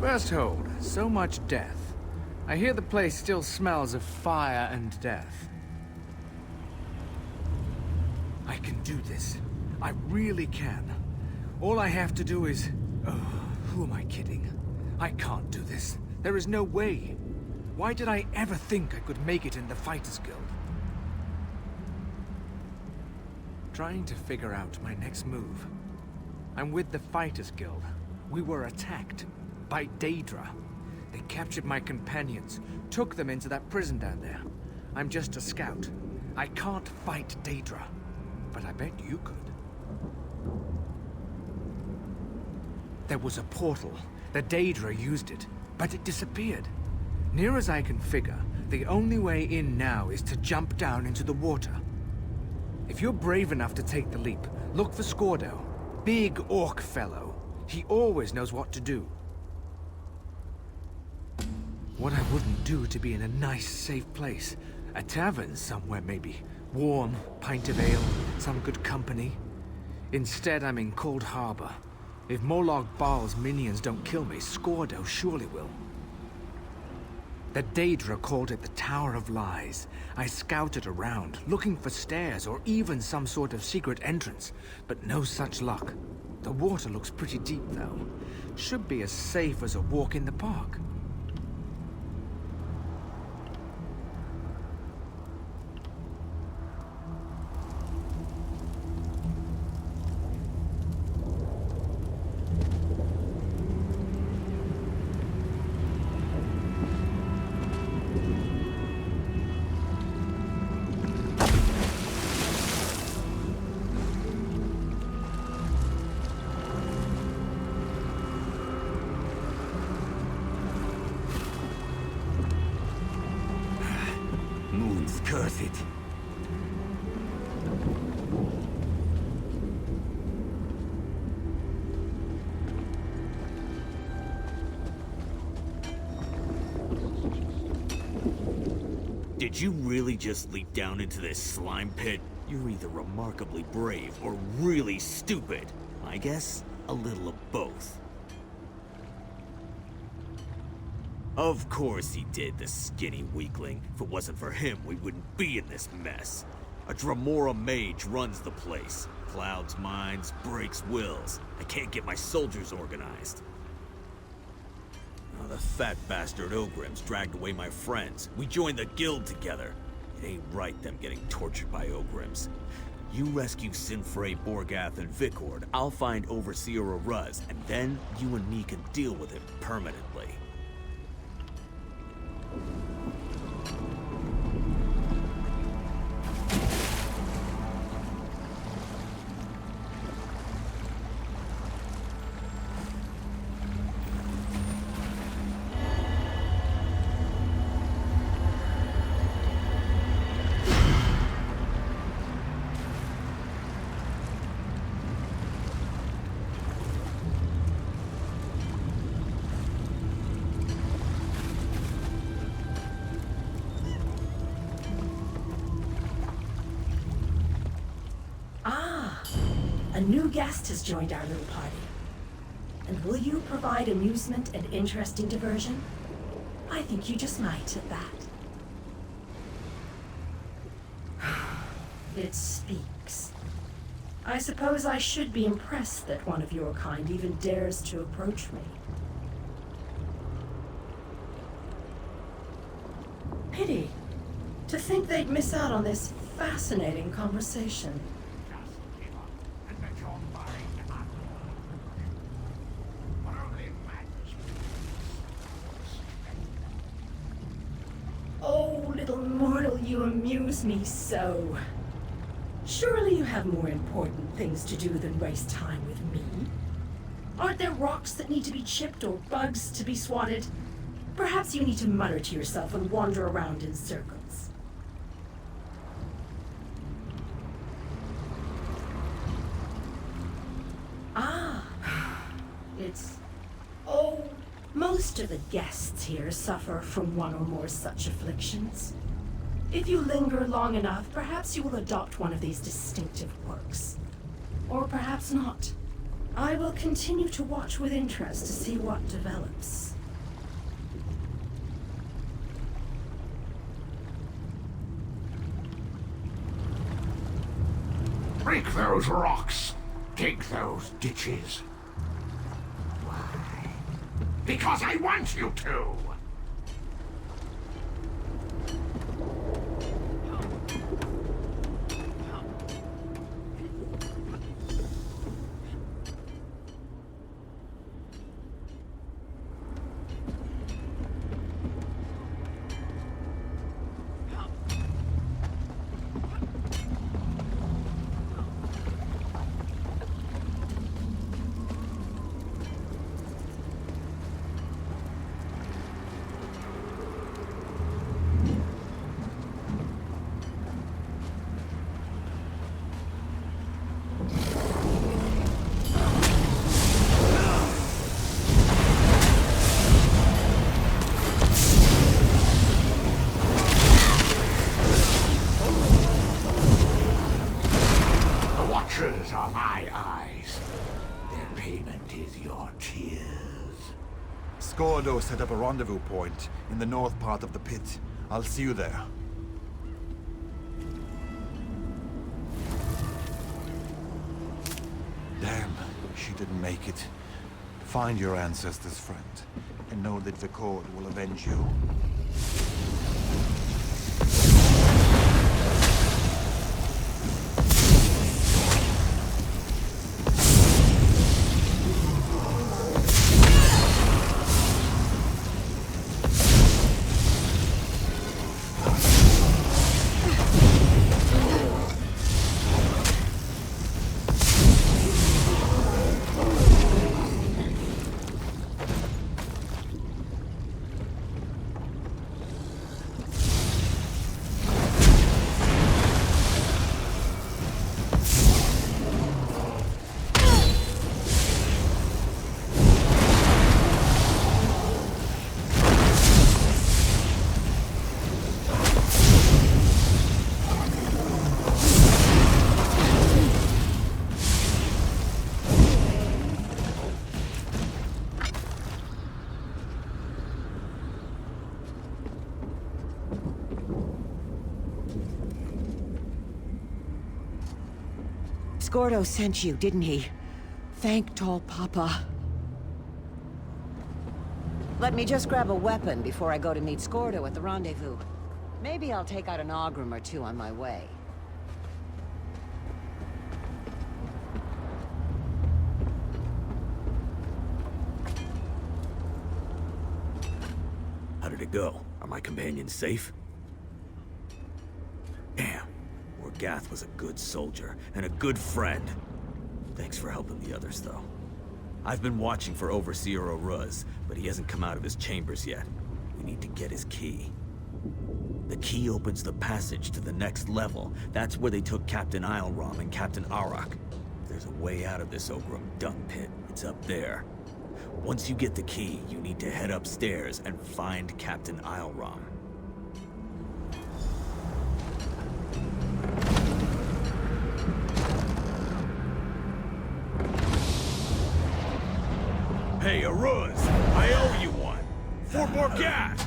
First hold, so much death. I hear the place still smells of fire and death. I can do this. I really can. All I have to do is... Oh, who am I kidding? I can't do this. There is no way. Why did I ever think I could make it in the Fighters Guild? Trying to figure out my next move. I'm with the Fighters Guild. We were attacked by Daedra. They captured my companions, took them into that prison down there. I'm just a scout. I can't fight Daedra, but I bet you could. There was a portal. The Daedra used it, but it disappeared. Near as I can figure, the only way in now is to jump down into the water. If you're brave enough to take the leap, look for Skordo. Big orc fellow. He always knows what to do. What I wouldn't do to be in a nice, safe place. A tavern somewhere, maybe. Warm, pint of ale, some good company. Instead, I'm in Cold Harbor. If Morlog Baal's minions don't kill me, Skordo surely will. The Daedra called it the Tower of Lies. I scouted around, looking for stairs or even some sort of secret entrance, but no such luck. The water looks pretty deep, though. Should be as safe as a walk in the park. Curse it. Did you really just leap down into this slime pit? You're either remarkably brave or really stupid. I guess a little of both. Of course he did, the skinny weakling. If it wasn't for him, we wouldn't be in this mess. A Dremora mage runs the place. Clouds minds, breaks wills. I can't get my soldiers organized. Oh, the fat bastard Ogrims dragged away my friends. We joined the guild together. It ain't right them getting tortured by Ogrims. You rescue Sinfrey, Borgath, and Vikord. I'll find Overseer Aruz, and then you and me can deal with him permanently. A new guest has joined our little party. And will you provide amusement and interesting diversion? I think you just might at that. It speaks. I suppose I should be impressed that one of your kind even dares to approach me. Pity. To think they'd miss out on this fascinating conversation. Oh, little mortal, you amuse me so. Surely you have more important things to do than waste time with me. Aren't there rocks that need to be chipped or bugs to be swatted? Perhaps you need to mutter to yourself and wander around in circles. It's... Oh, most of the guests here suffer from one or more such afflictions. If you linger long enough, perhaps you will adopt one of these distinctive quirks. Or perhaps not. I will continue to watch with interest to see what develops. those rocks. Dig those ditches. Why? Because I want you to! Are my eyes. Their payment is your tears. Skordo set up a rendezvous point in the north part of the pit. I'll see you there. Damn, she didn't make it. Find your ancestors, friend, and know that Vikord will avenge you. Skordo sent you, didn't he? Thank Tall Papa. Let me just grab a weapon before I go to meet Skordo at the rendezvous. Maybe I'll take out an Ogrim or two on my way. How did it go? Are my companions safe? Damn. Gath was a good soldier, and a good friend. Thanks for helping the others, though. I've been watching for Overseer Oruz, but he hasn't come out of his chambers yet. We need to get his key. The key opens the passage to the next level. That's where they took Captain Isleram and Captain Arak. If there's a way out of this Ogrim dung pit, it's up there. Once you get the key, you need to head upstairs and find Captain Isleram. Hey, Oruz! I owe you one! For Borgath!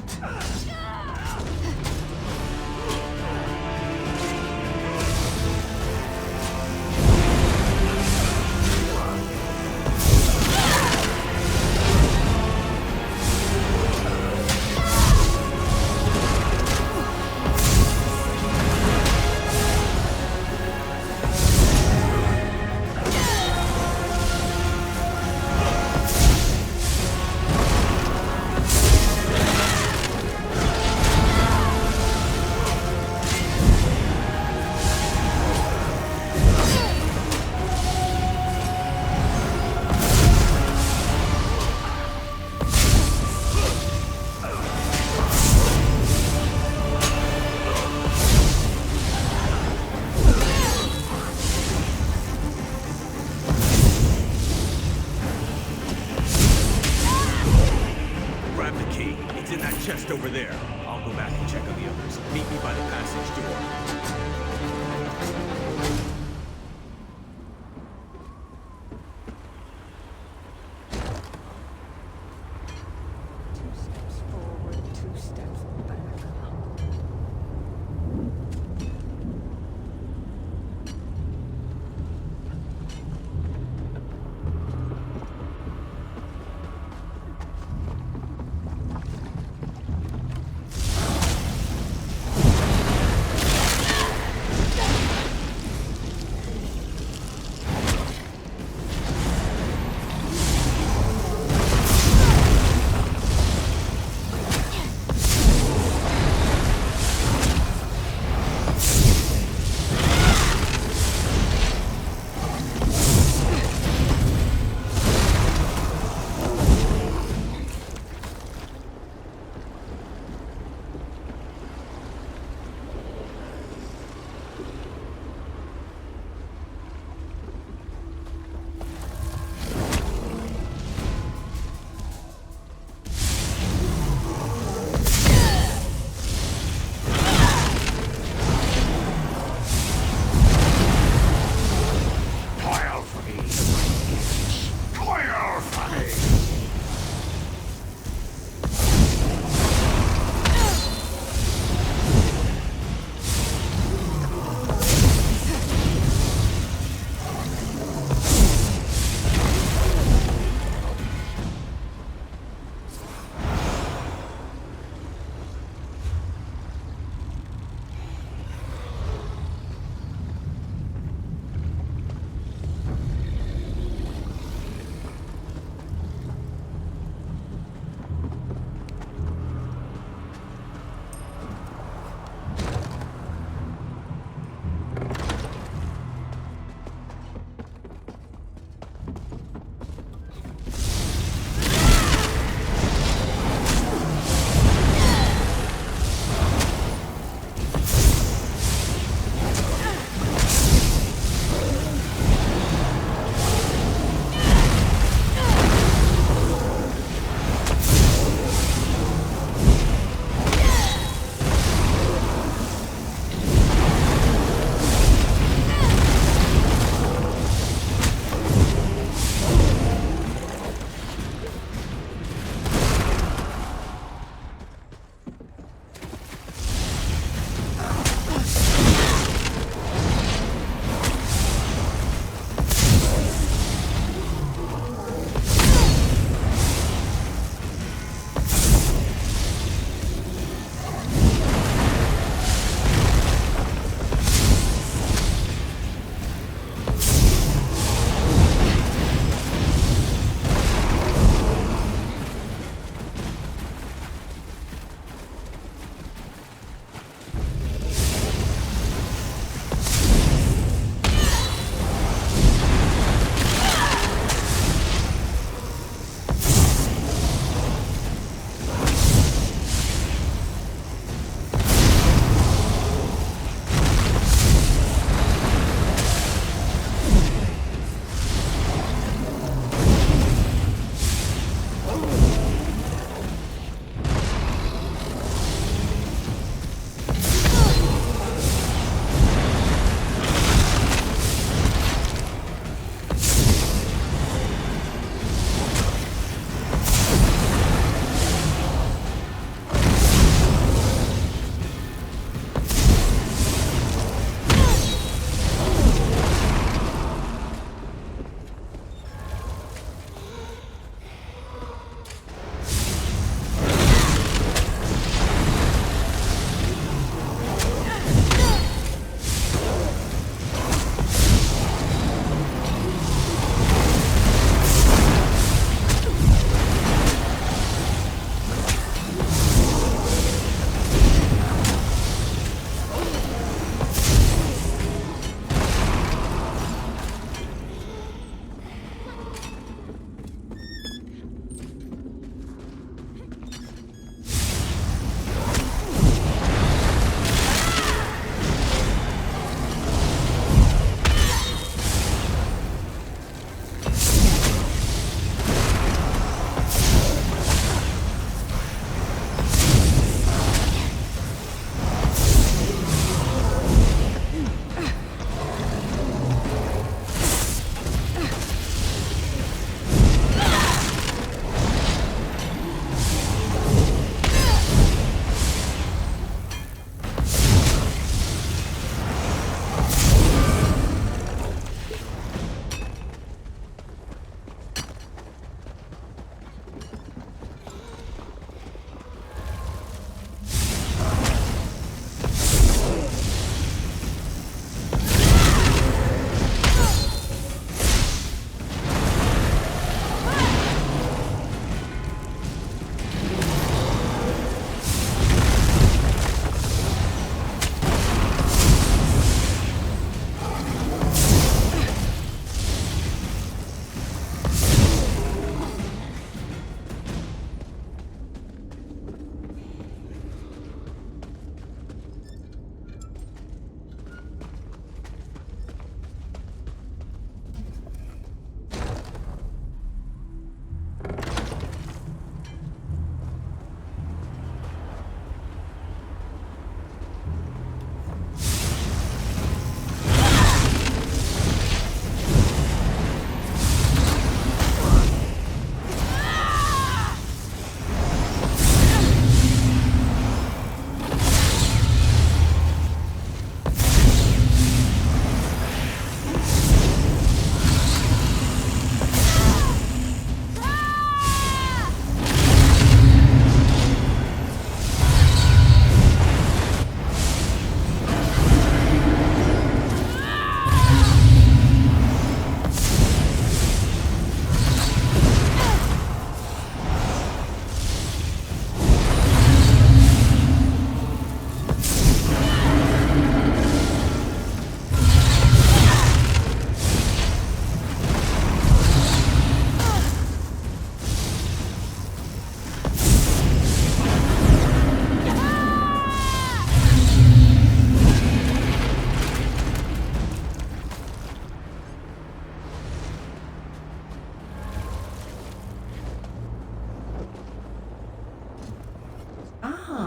Chest over there. I'll go back and check on the others. Meet me by the passage door.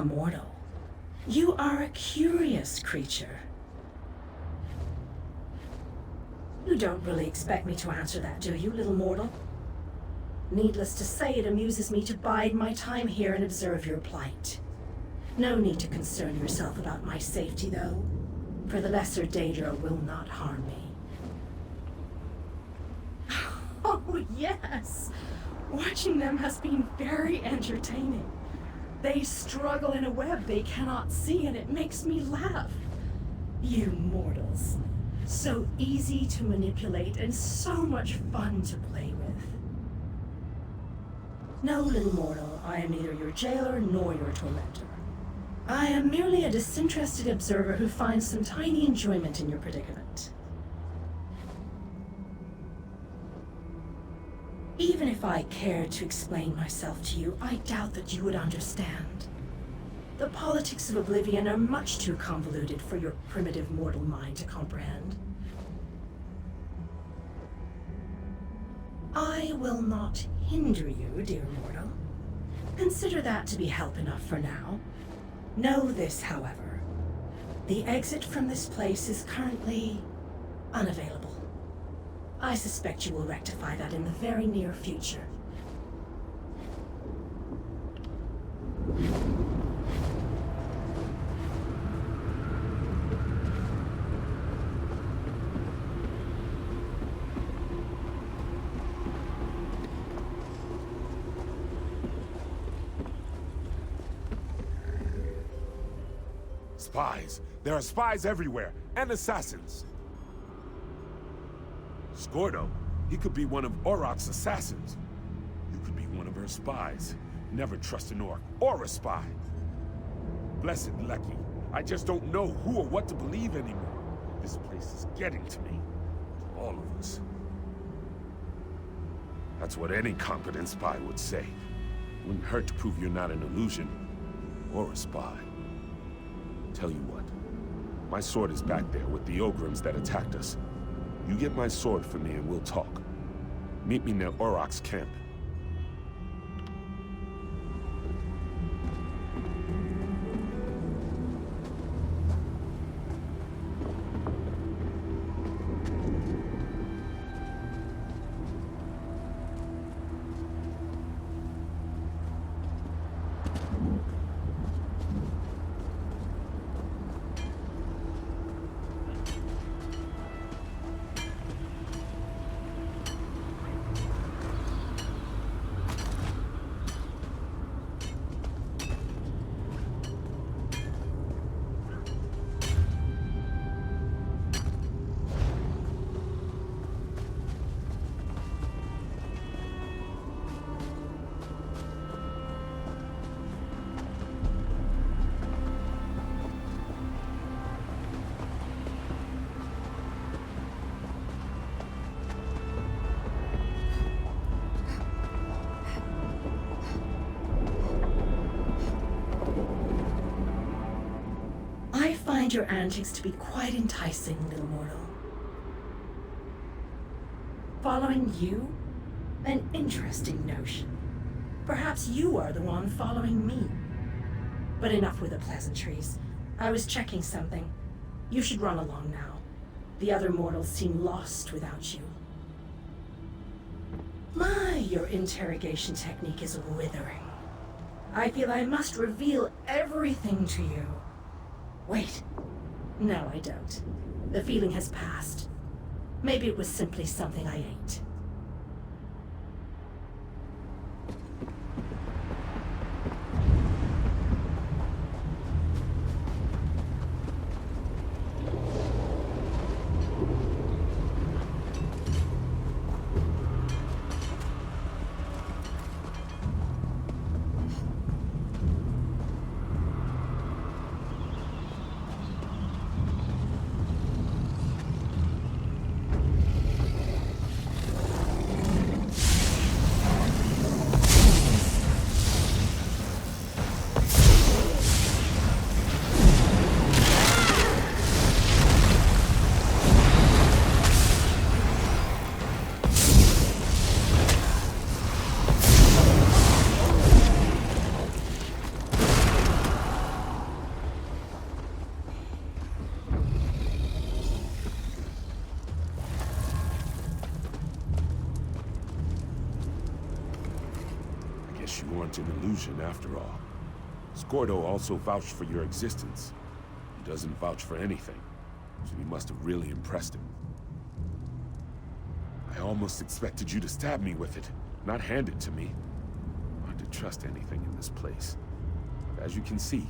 Ah, mortal. You are a curious creature. You don't really expect me to answer that, do you, little mortal? Needless to say, it amuses me to bide my time here and observe your plight. No need to concern yourself about my safety, though, for the lesser Daedra will not harm me. Oh, yes! Watching them has been very entertaining. They struggle in a web they cannot see, and it makes me laugh. You mortals. So easy to manipulate and so much fun to play with. No, little mortal, I am neither your jailer nor your tormentor. I am merely a disinterested observer who finds some tiny enjoyment in your predicament. Even if I cared to explain myself to you, I doubt that you would understand. The politics of Oblivion are much too convoluted for your primitive mortal mind to comprehend. I will not hinder you, dear mortal. Consider that to be help enough for now. Know this, however. The exit from this place is currently unavailable. I suspect you will rectify that in the very near future. Spies! There are spies everywhere, and assassins! Skordo, he could be one of Auroch's assassins. You could be one of her spies. Never trust an orc or a spy. Blessed Lucky, I just don't know who or what to believe anymore. This place is getting to me. To all of us. That's what any competent spy would say. Wouldn't hurt to prove you're not an illusion or a spy. Tell you what, my sword is back there with the Ogrims that attacked us. You get my sword for me and we'll talk. Meet me near Auroch's camp. I find your antics to be quite enticing, little mortal. Following you? An interesting notion. Perhaps you are the one following me. But enough with the pleasantries. I was checking something. You should run along now. The other mortals seem lost without you. My, your interrogation technique is withering. I feel I must reveal everything to you. Wait. No, I don't. The feeling has passed. Maybe it was simply something I ate. guess you aren't an illusion after all. Scordo also vouched for your existence. He doesn't vouch for anything, so you must have really impressed him. I almost expected you to stab me with it, not hand it to me. Hard to trust anything in this place. But as you can see,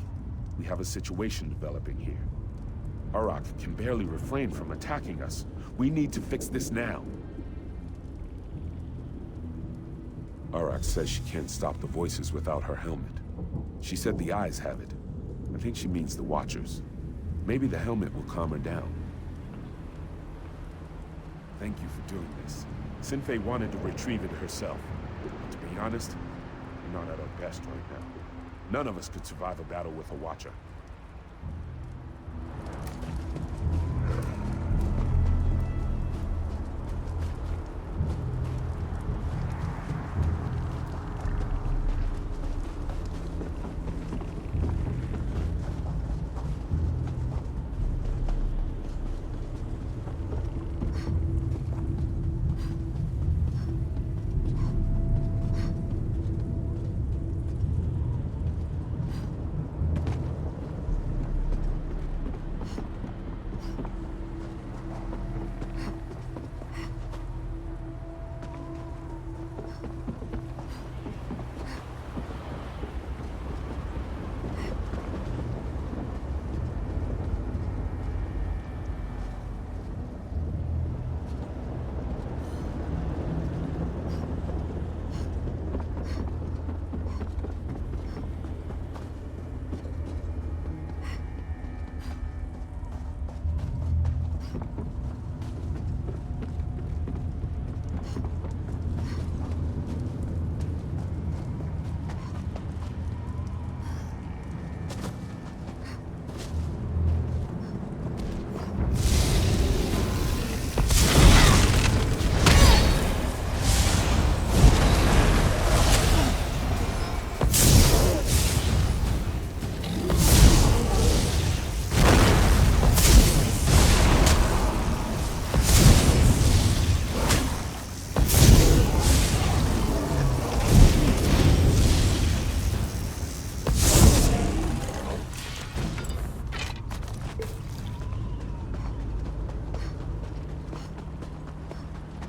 we have a situation developing here. Uruk can barely refrain from attacking us. We need to fix this now. Uruk says she can't stop the voices without her helmet. She said the eyes have it. I think she means the Watchers. Maybe the helmet will calm her down. Thank you for doing this. Sinfei wanted to retrieve it herself. But to be honest, we're not at our best right now. None of us could survive a battle with a Watcher.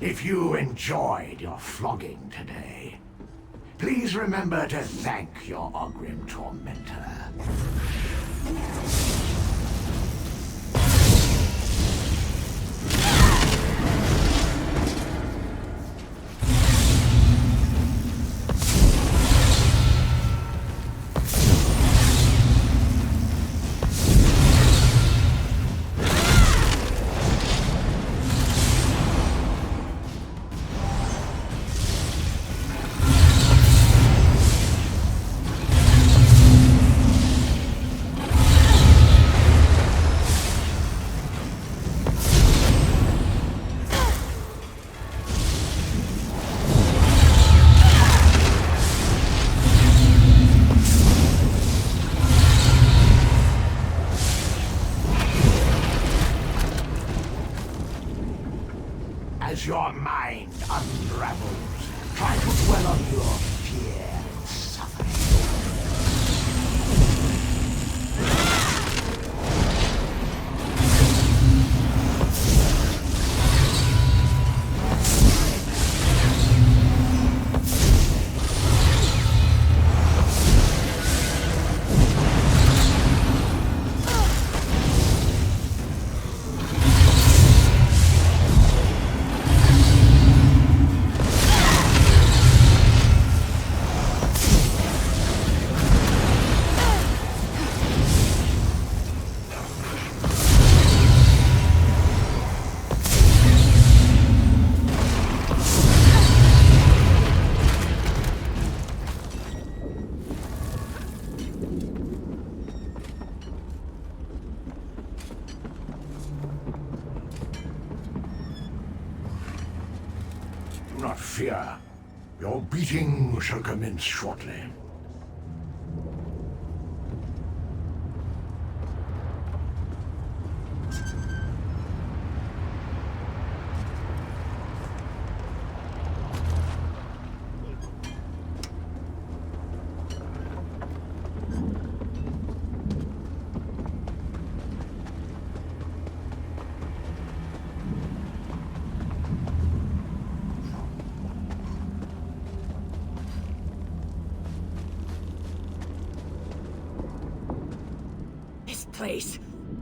If you enjoyed your flogging today, please remember to thank your Ogrim tormentor. As your mind unravels, try to dwell on your fear and suffering. Do not fear. Your beating shall commence shortly. place.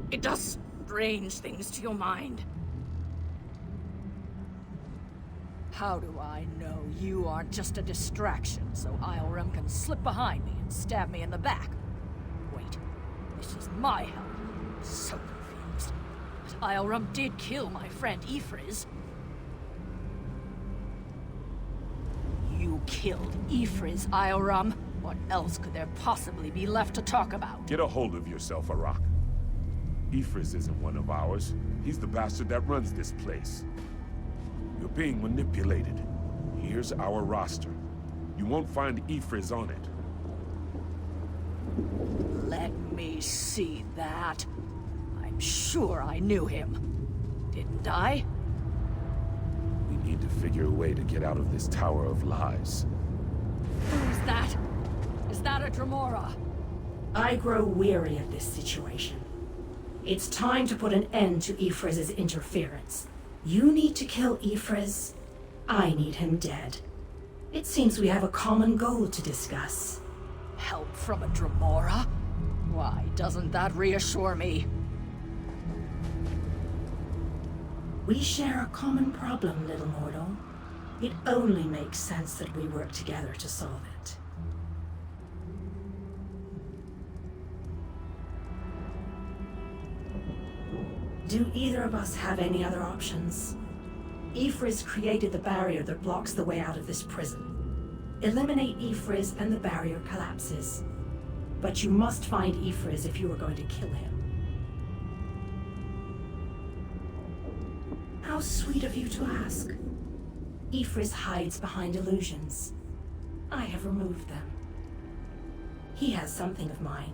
It does strange things to your mind. How do I know you aren't just a distraction so Islerim can slip behind me and stab me in the back? Wait, this is my help. So confused. But Islerim did kill my friend Ifriz. You killed Ifriz, Islerim. What else could there possibly be left to talk about? Get a hold of yourself, Arak. Ifriz isn't one of ours. He's the bastard that runs this place. You're being manipulated. Here's our roster. You won't find Ifriz on it. Let me see that. I'm sure I knew him. Didn't I? We need to figure a way to get out of this tower of lies. Who's that? Is that a Dremora? I grow weary of this situation. It's time to put an end to Ifriz's interference. You need to kill Ifriz. I need him dead. It seems we have a common goal to discuss. Help from a Dremora? Why, doesn't that reassure me? We share a common problem, little mortal. It only makes sense that we work together to solve it. Do either of us have any other options? Ifriz created the barrier that blocks the way out of this prison. Eliminate Ifriz and the barrier collapses. But you must find Ifriz if you are going to kill him. How sweet of you to ask. Ifriz hides behind illusions. I have removed them. He has something of mine.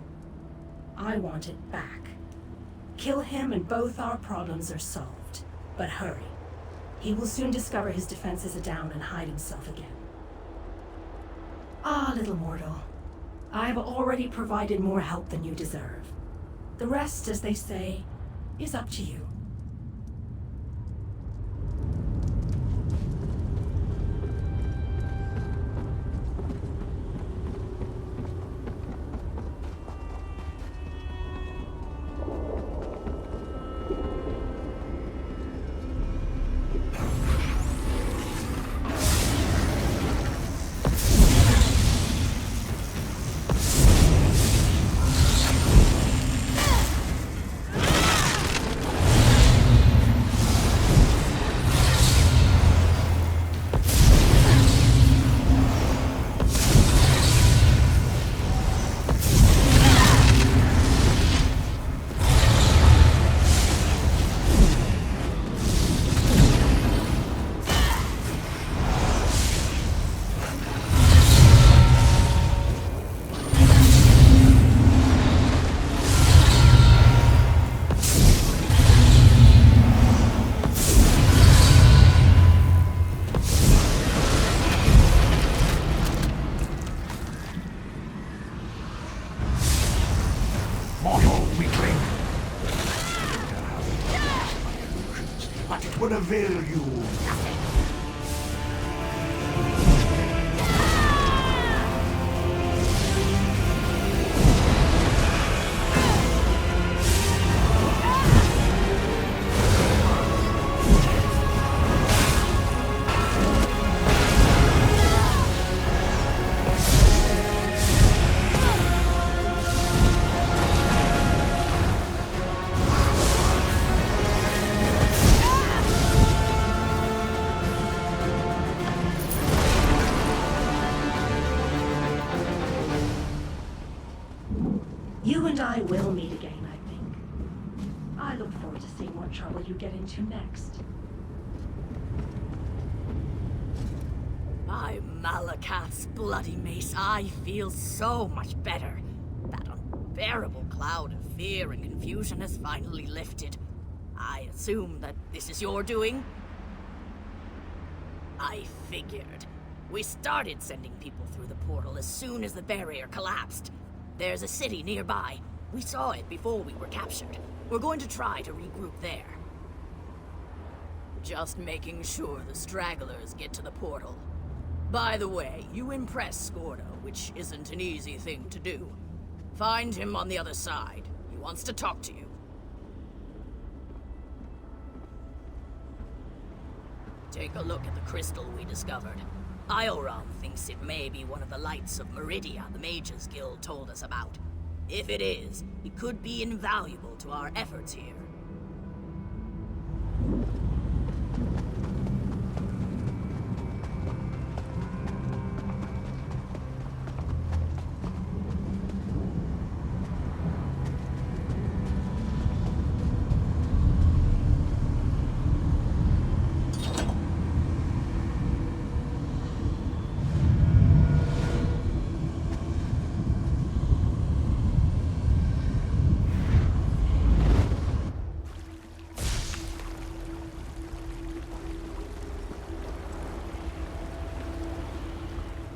I want it back. Kill him and both our problems are solved. But hurry. He will soon discover his defenses are down and hide himself again. Ah, little mortal. I have already provided more help than you deserve. The rest, as they say, is up to you. But it would avail you nothing. You and I will meet again, I think. I look forward to seeing what trouble you get into next. By Malakath's bloody mace, I feel so much better. That unbearable cloud of fear and confusion has finally lifted. I assume that this is your doing? I figured. We started sending people through the portal as soon as the barrier collapsed. There's a city nearby. We saw it before we were captured. We're going to try to regroup there. Just making sure the stragglers get to the portal. By the way, you impressed Skorda, which isn't an easy thing to do. Find him on the other side. He wants to talk to you. Take a look at the crystal we discovered. Ioram thinks it may be one of the lights of Meridia the Mages Guild told us about. If it is, it could be invaluable to our efforts here.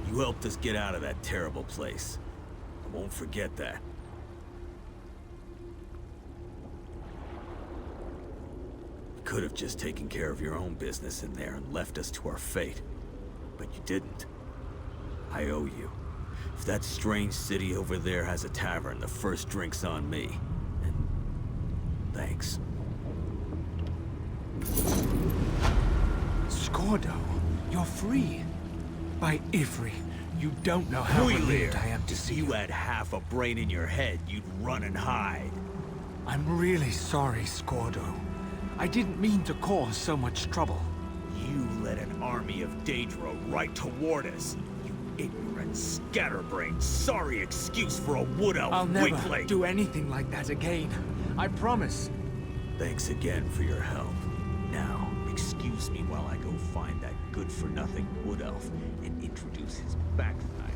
You helped us get out of that terrible place. I won't forget that. You could have just taken care of your own business in there and left us to our fate. But you didn't. I owe you. If that strange city over there has a tavern, the first drink's on me. And thanks. Skordo, you're free. By Ivry, you don't know how relieved I am to see you had half a brain in your head, you'd run and hide. I'm really sorry, Skordo. I didn't mean to cause so much trouble. You led an army of Daedra right toward us. You ignorant, scatterbrained, sorry excuse for a wood elf I'll never weakling. do anything like that again. I promise. Thanks again for your help. Now, excuse me while I go find that good-for-nothing wood elf and introduce his backside.